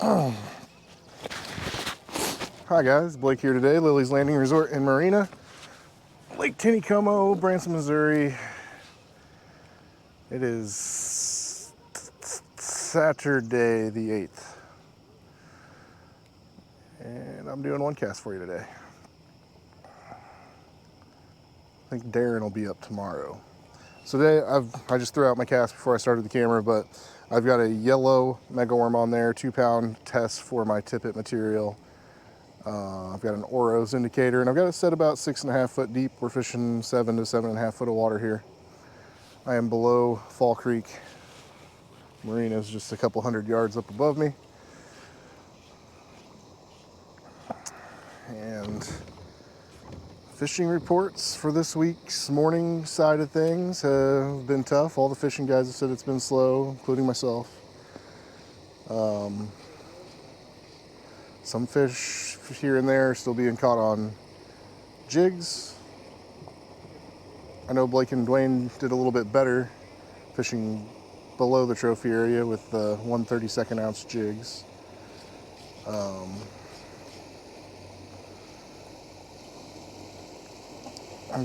Hi guys, Blake here today, Lilley's Landing Resort in Marina, Lake Taneycomo, Branson, Missouri. It is Saturday the 8th, and I'm doing one cast for you today. I think Darren will be up tomorrow. So today I just threw out my cast before I started the camera, but I've got a yellow megaworm on there, 2-pound test for my tippet material. I've got an Oros indicator, and I've got it set about 6.5 foot deep. We're fishing 7 to 7.5 foot of water here. I am below Fall Creek. Marina is just a couple hundred yards up above me. And fishing reports for this week's morning side of things have been tough. All the fishing guys have said it's been slow, including myself. Some fish here and there are still being caught on jigs. I know Blake and Dwayne did a little bit better fishing below the trophy area with the 1/32 ounce jigs.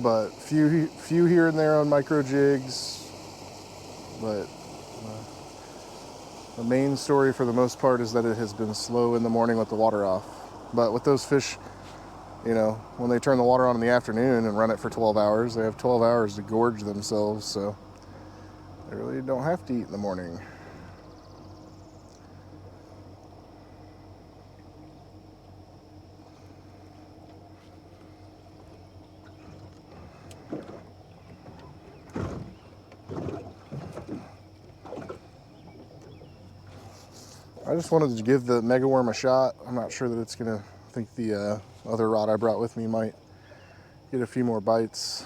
But few here and there on micro jigs. But the main story for the most part is that it has been slow in the morning with the water off. But with those fish, you know, when they turn the water on in the afternoon and run it for 12 hours, they have 12 hours to gorge themselves, so they really don't have to eat in the morning. I just wanted to give the megaworm a shot. I'm not sure that it's gonna, I think the other rod I brought with me might get a few more bites.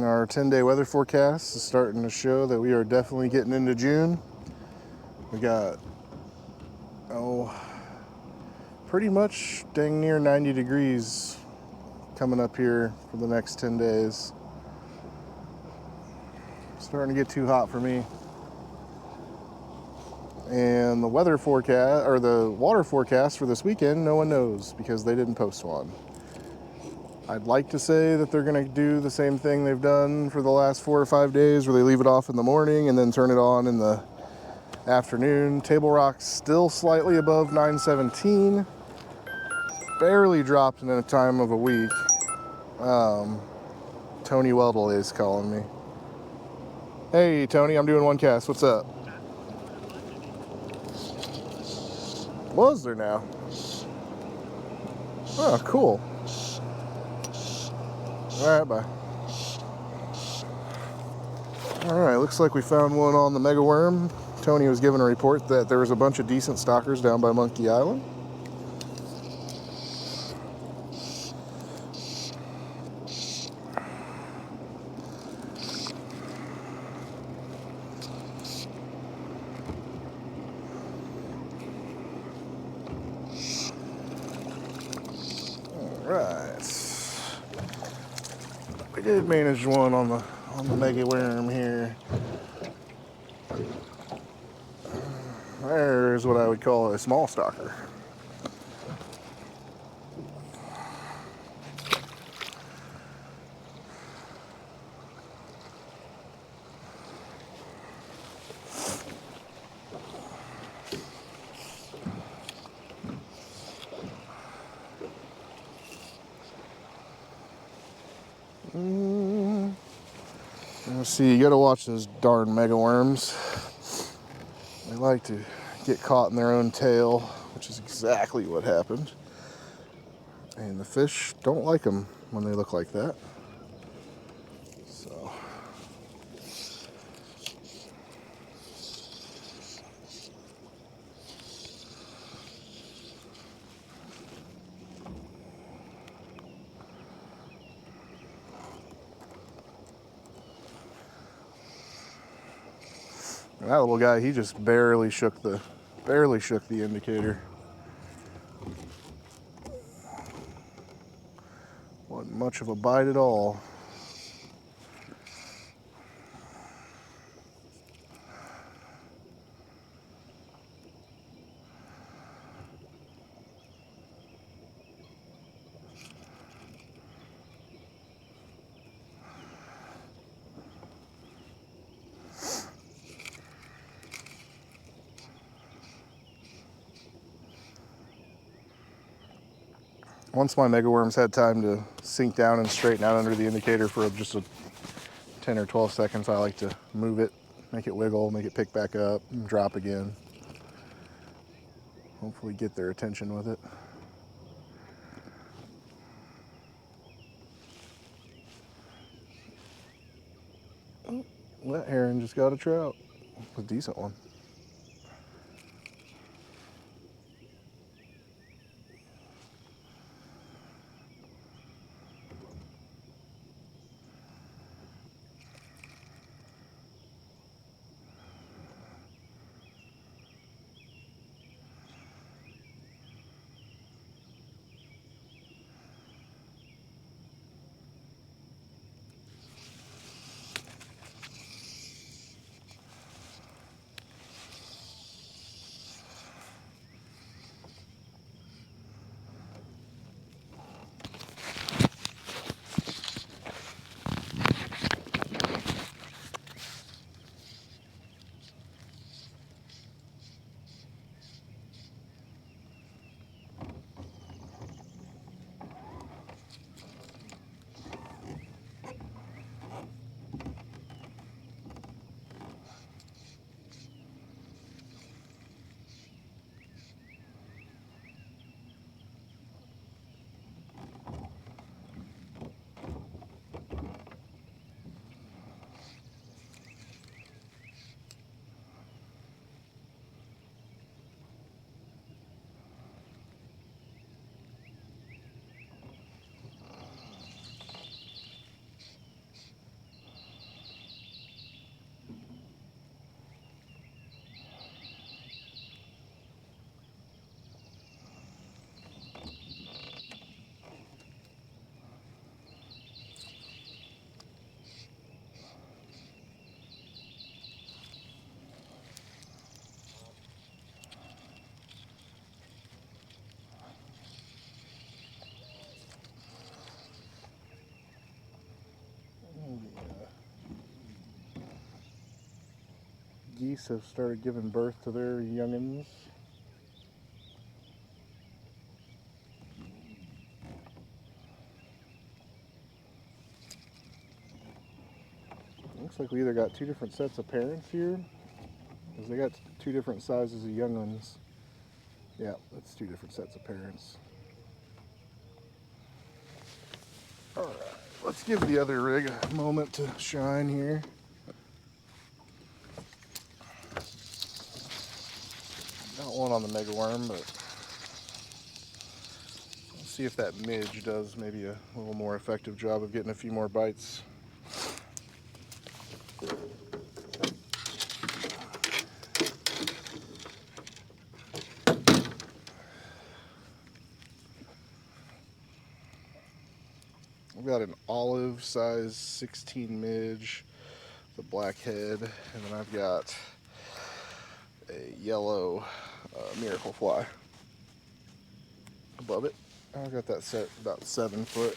Our 10-day weather forecast is starting to show that we are definitely getting into June. We got, pretty much dang near 90 degrees coming up here for the next 10 days. Starting to get too hot for me. And the weather forecast, or the water forecast for this weekend, no one knows because they didn't post one. I'd like to say that they're gonna do the same thing they've done for the last 4 or 5 days, where they leave it off in the morning and then turn it on in the afternoon. Table Rock's still slightly above 917. Barely dropped in a time of a week. Tony Weldle is calling me. Hey Tony, I'm doing one cast. What's up? Was there now? Oh, cool. All right, bye. All right, looks like we found one on the megaworm. Tony was given a report that there was a bunch of decent stalkers down by Monkey Island. All right. We did manage one on the megaworm here. There's what I would call a small stalker. See, you gotta watch those darn mega worms. They like to get caught in their own tail, which is exactly what happened. And the fish don't like them when they look like that. So. And that little guy, he just barely shook the indicator. Wasn't much of a bite at all. Once my mega worms had time to sink down and straighten out under the indicator for just a 10 or 12 seconds, I like to move it, make it wiggle, make it pick back up, and drop again. Hopefully get their attention with it. Oh, that heron just got a trout. A decent one. Geese have started giving birth to their youngins. Looks like we either got two different sets of parents here, because they got two different sizes of young ones. Yeah, that's two different sets of parents. Alright, let's give the other rig a moment to shine here. Got one on the mega worm, but let's see if that midge does maybe a little more effective job of getting a few more bites. I've got an olive size 16 midge, the black head, and then I've got a yellow miracle fly above it. I've got that set about 7 foot.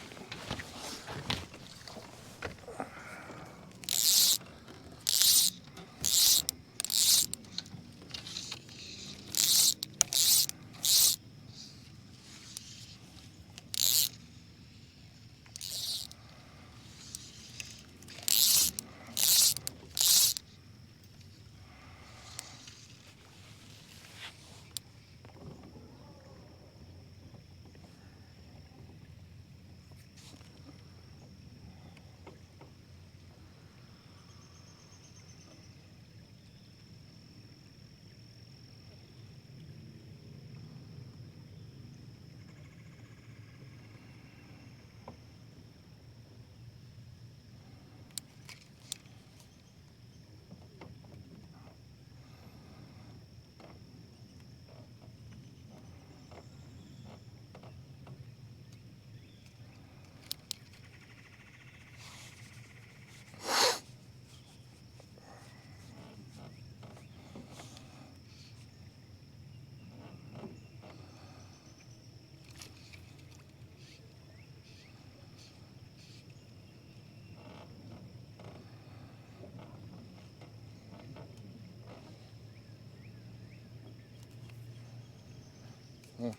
Hmm.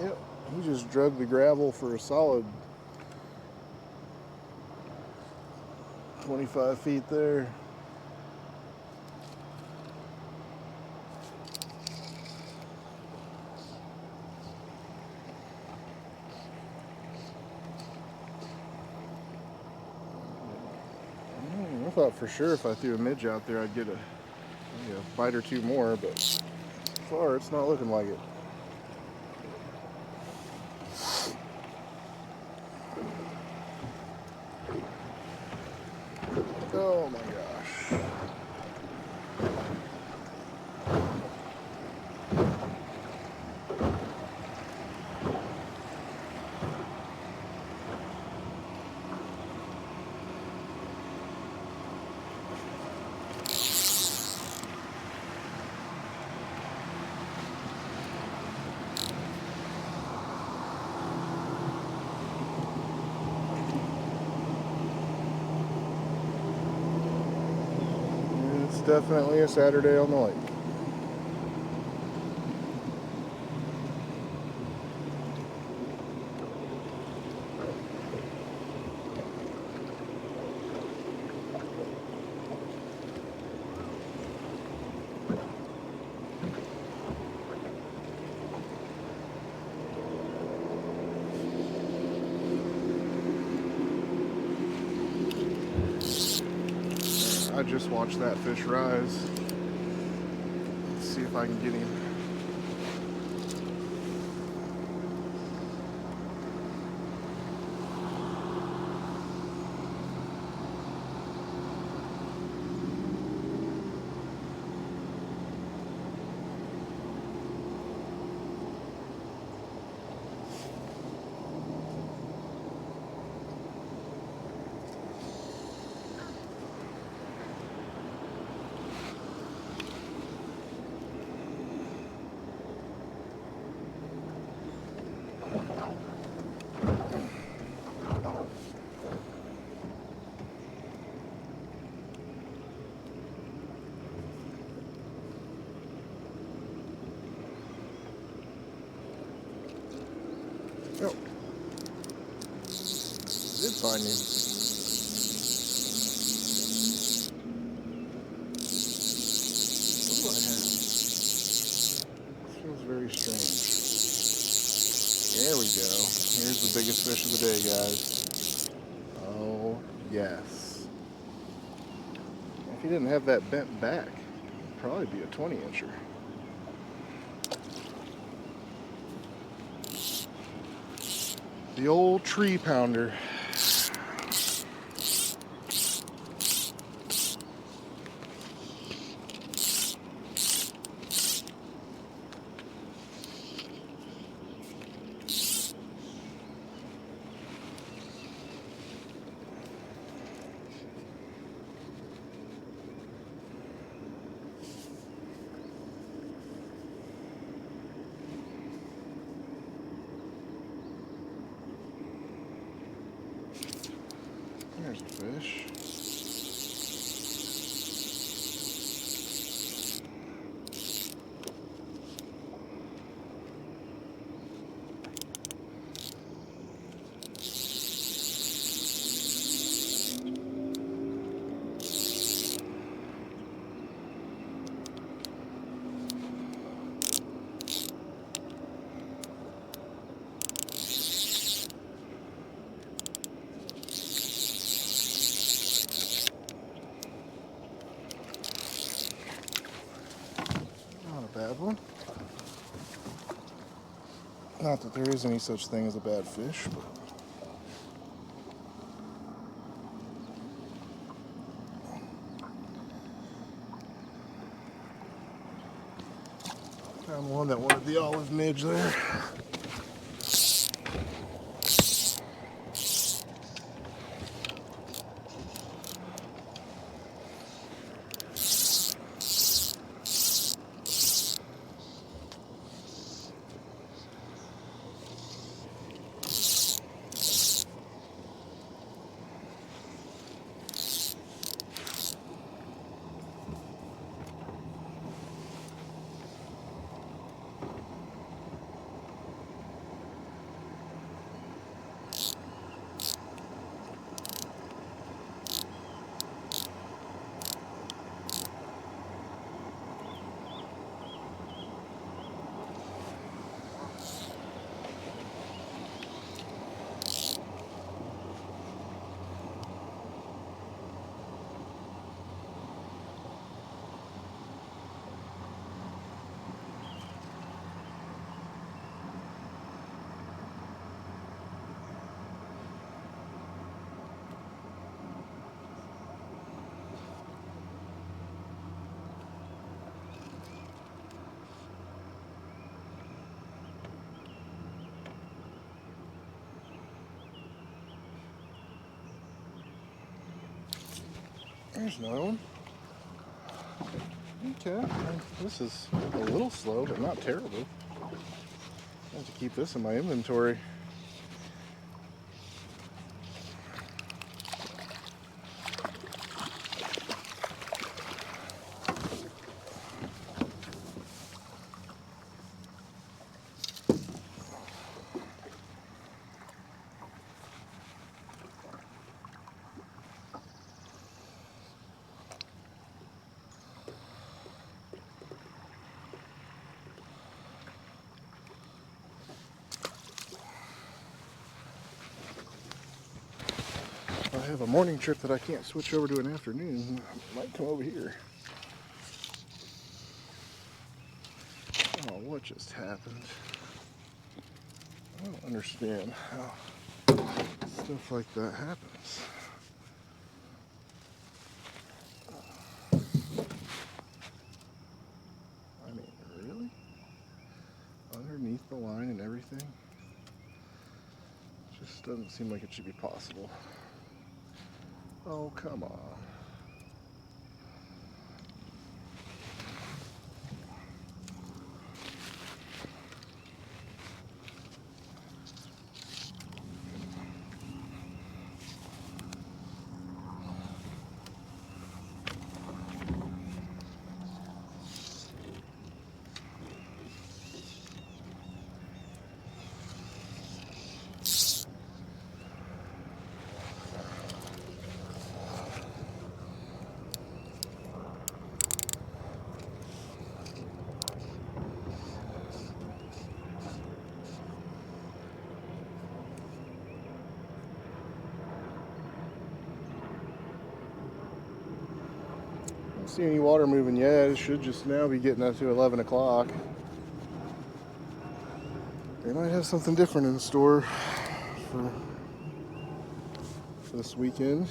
Yep, he just drug the gravel for a solid 25 feet there. I thought for sure if I threw a midge out there I'd get a bite or two more, but so far it's not looking like it. Oh my gosh. It's definitely a Saturday on the lake. I just watched that fish rise. Let's see if I can get him. Oh, did find him. What do I have? This feels very strange. There we go. Here's the biggest fish of the day, guys. Oh, yes. If he didn't have that bent back, it'd probably be a 20-incher. The old tree pounder. There's the fish. Not that there is any such thing as a bad fish, but found one that wanted the olive midge there. There's another one. Okay, this is a little slow, but not terrible. I have to keep this in my inventory. I have a morning trip that I can't switch over to an afternoon. I might come over here. Oh, what just happened? I don't understand how stuff like that happens. I mean, really? Underneath the line and everything? Just doesn't seem like it should be possible. Oh, come on. I don't see any water moving yet. It should just now be getting up to 11 o'clock. They might have something different in store for this weekend.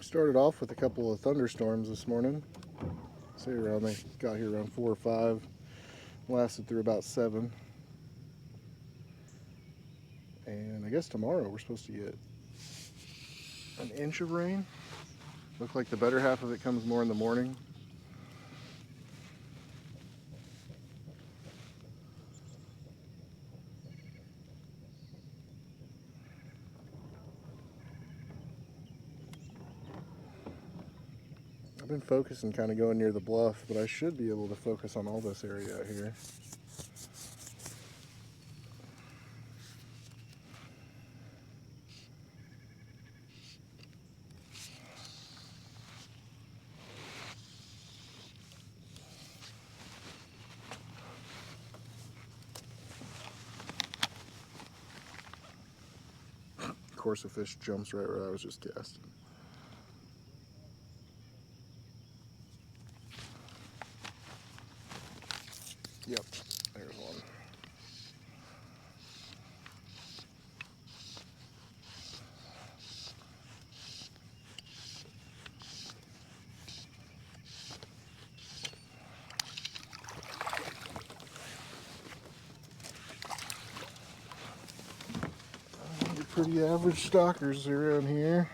Started off with a couple of thunderstorms this morning. Say around, they got here around 4 or 5, lasted through about 7. And I guess tomorrow we're supposed to get an inch of rain. Looks like the better half of it comes more in the morning. I've been focusing kind of going near the bluff, but I should be able to focus on all this area out here. Of course, a fish jumps right where I was just casting. Yep, there's one. Pretty average stalkers around here.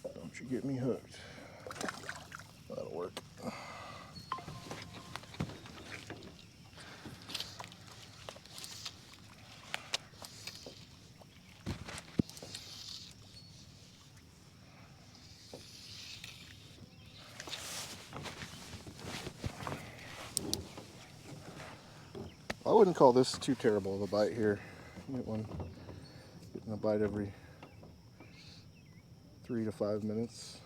Don't you get me hooked. That'll work. I wouldn't call this too terrible of a bite here. Getting a bite every 3 to 5 minutes.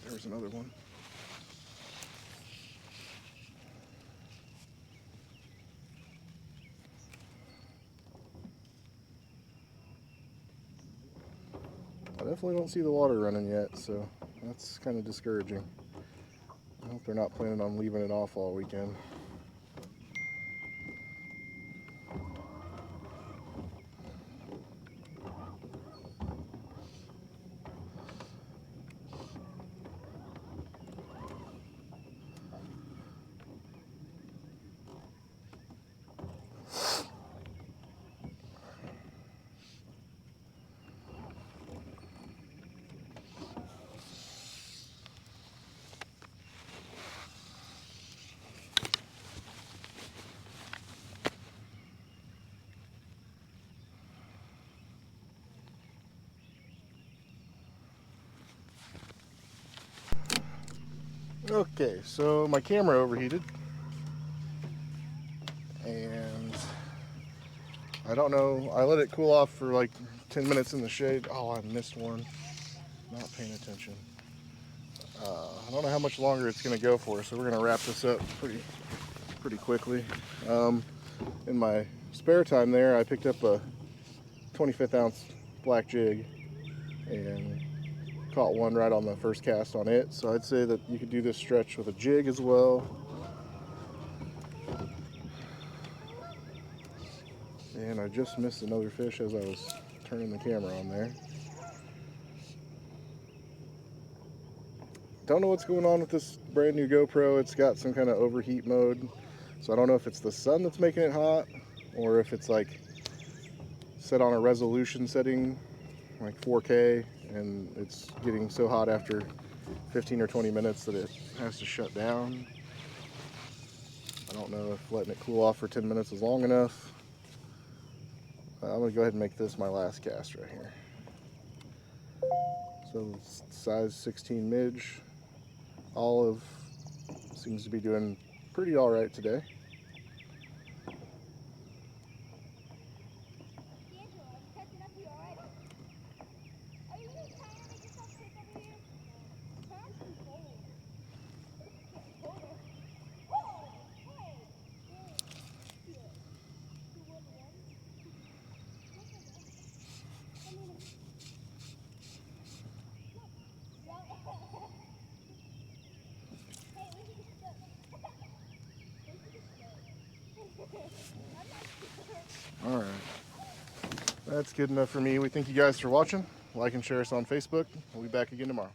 There's another one. I definitely don't see the water running yet, so that's kind of discouraging. I hope they're not planning on leaving it off all weekend. Okay, so my camera overheated, and I don't know, I let it cool off for like 10 minutes in the shade. Oh, I missed one. Not paying attention. I don't know how much longer it's going to go for, so we're going to wrap this up pretty quickly. In my spare time there, I picked up a 25th ounce black jig and caught one right on the first cast on it. So I'd say that you could do this stretch with a jig as well. And I just missed another fish as I was turning the camera on there. Don't know what's going on with this brand new GoPro. It's got some kind of overheat mode. So I don't know if it's the sun that's making it hot or if it's like set on a resolution setting like 4K and it's getting so hot after 15 or 20 minutes that it has to shut down. I don't know if letting it cool off for 10 minutes is long enough. I'm going to go ahead and make this my last cast right here. So size 16 midge. Olive seems to be doing pretty all right today. All right. That's good enough for me. We thank you guys for watching. Like and share us on Facebook. We'll be back again tomorrow.